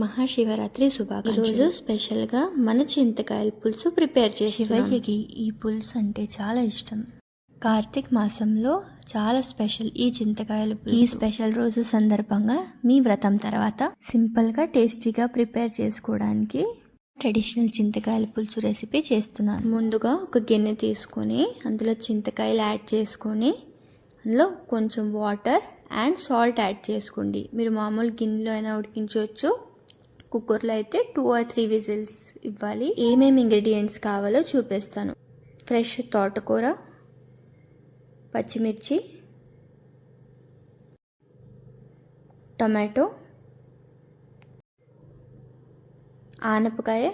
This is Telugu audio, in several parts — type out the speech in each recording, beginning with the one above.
మహాశివరాత్రి శుభాకాంక్షలు. ఈరోజు స్పెషల్గా మన చింతకాయల పులుసు ప్రిపేర్ చేసి శివయ్యకి ఈ పులుసు అంటే చాలా ఇష్టం. కార్తీక మాసంలో చాలా స్పెషల్ ఈ చింతకాయల పులుసు. ఈ స్పెషల్ రోజు సందర్భంగా మీ వ్రతం తర్వాత సింపుల్గా టేస్టీగా ప్రిపేర్ చేసుకోవడానికి ట్రెడిషనల్ చింతకాయల పులుసు రెసిపీ చేస్తున్నాను. ముందుగా ఒక గిన్నె తీసుకొని అందులో చింతకాయలు యాడ్ చేసుకొని అందులో కొంచెం వాటర్ అండ్ సాల్ట్ యాడ్ చేసుకోండి. మీరు మామూలు గిన్నెలో అయినా ఉడికించవచ్చు, కుక్కర్లో అయితే 2 or 3 విజిల్స్ ఇవ్వాలి. ఏమేమి ఇంగ్రీడియంట్స్ కావాలో చూపిస్తాను. ఫ్రెష్ తోటకూర, పచ్చిమిర్చి, టమాటో, ఆనపకాయ,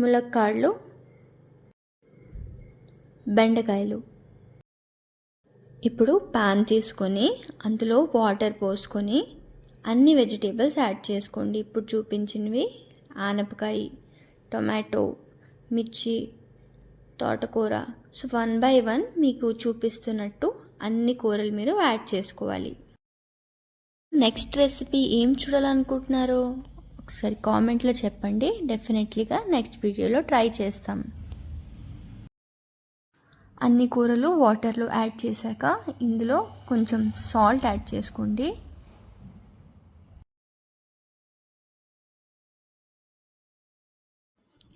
ములక్కాడలు, బెండకాయలు. ఇప్పుడు పాన్ తీసుకొని అందులో వాటర్ పోసుకొని అన్ని వెజిటేబుల్స్ యాడ్ చేసుకోండి. ఇప్పుడు చూపించినవి ఆనపకాయ, టొమాటో, మిర్చి, తోటకూర. సో 1 by 1 మీకు చూపిస్తున్నట్టు అన్ని కూరలు మీరు యాడ్ చేసుకోవాలి. నెక్స్ట్ రెసిపీ ఏం చూడాలనుకుంటున్నారో ఒకసారి కామెంట్లో చెప్పండి. డెఫినెట్లీగా నెక్స్ట్ వీడియోలో ట్రై చేస్తాం. అన్ని కూరలు వాటర్లో యాడ్ చేశాక ఇందులో కొంచెం సాల్ట్ యాడ్ చేసుకోండి.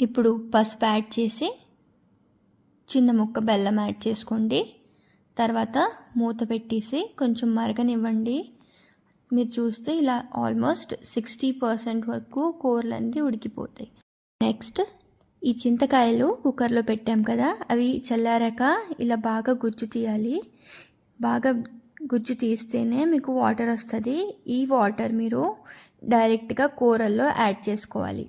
ఇప్పుడు పసుపు యాడ్ చేసి చిన్న ముక్క బెల్లం యాడ్ చేసుకోండి. తర్వాత మూత పెట్టేసి కొంచెం మరగనివ్వండి. మీరు చూస్తే ఇలా ఆల్మోస్ట్ 60% వరకు కూరలన్నీ ఉడికిపోతాయి. నెక్స్ట్ ఈ చింతకాయలు కుక్కర్లో పెట్టాం కదా, అవి చల్లారాక ఇలా బాగా గుజ్జు తీయాలి. బాగా గుజ్జు తీస్తేనే మీకు వాటర్ వస్తుంది. ఈ వాటర్ మీరు డైరెక్ట్గా కూరల్లో యాడ్ చేసుకోవాలి.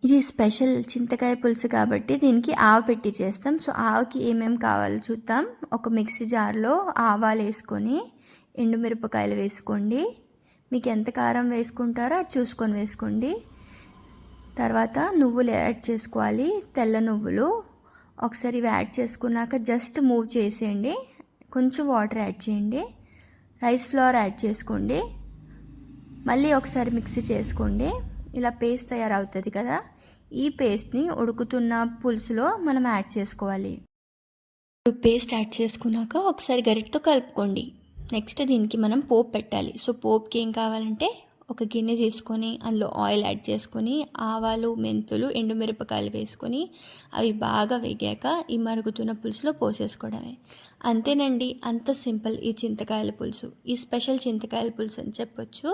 ఇది స్పెషల్ చింతకాయ పులుసు కాబట్టి దీనికి ఆవ పెట్టి చేస్తాం. సో ఆవకి ఏమేమి కావాలో చూద్దాం. ఒక మిక్సీ జార్లో ఆవాలు వేసుకొని ఎండుమిరపకాయలు వేసుకోండి. మీకు ఎంత కారం వేసుకుంటారో అది చూసుకొని వేసుకోండి. తర్వాత నువ్వులు యాడ్ చేసుకోవాలి, తెల్ల నువ్వులు. ఒకసారి ఇవి యాడ్ చేసుకున్నాక జస్ట్ మూవ్ చేసేయండి. కొంచెం వాటర్ యాడ్ చేయండి. రైస్ ఫ్లోర్ యాడ్ చేసుకోండి. మళ్ళీ ఒకసారి మిక్సీ చేసుకోండి. ఇలా పేస్ట్ తయారవుతుంది కదా, ఈ పేస్ట్ని ఉడుకుతున్న పులుసులో మనం యాడ్ చేసుకోవాలి. పేస్ట్ యాడ్ చేసుకున్నాక ఒకసారి గరిటతో కలుపుకోండి. నెక్స్ట్ దీనికి మనం పోపు పెట్టాలి. సో పోపుకి ఏం కావాలంటే ఒక గిన్నె తీసుకొని అందులో ఆయిల్ యాడ్ చేసుకొని ఆవాలు, మెంతులు, ఎండుమిరపకాయలు వేసుకొని అవి బాగా వేగాక ఈ మరుగుతున్న పులుసులో పోసేసుకోవడమే. అంతేనండి, అంత సింపుల్ ఈ చింతకాయల పులుసు. ఈ స్పెషల్ చింతకాయల పులుసు అని చెప్పొచ్చు.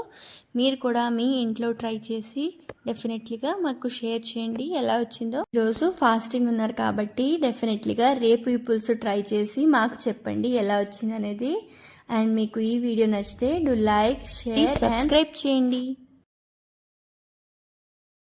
మీరు కూడా మీ ఇంట్లో ట్రై చేసి డెఫినెట్లీగా మాకు షేర్ చేయండి ఎలా వచ్చిందో. ఈరోజు ఫాస్టింగ్ ఉన్నారు కాబట్టి డెఫినెట్లీగా రేపు ఈ పులుసు ట్రై చేసి మాకు చెప్పండి ఎలా వచ్చింది అనేది. అండ్ మీకు ఈ వీడియో నచ్చితే డూ లైక్, షేర్, సబ్స్క్రైబ్ చేయండి.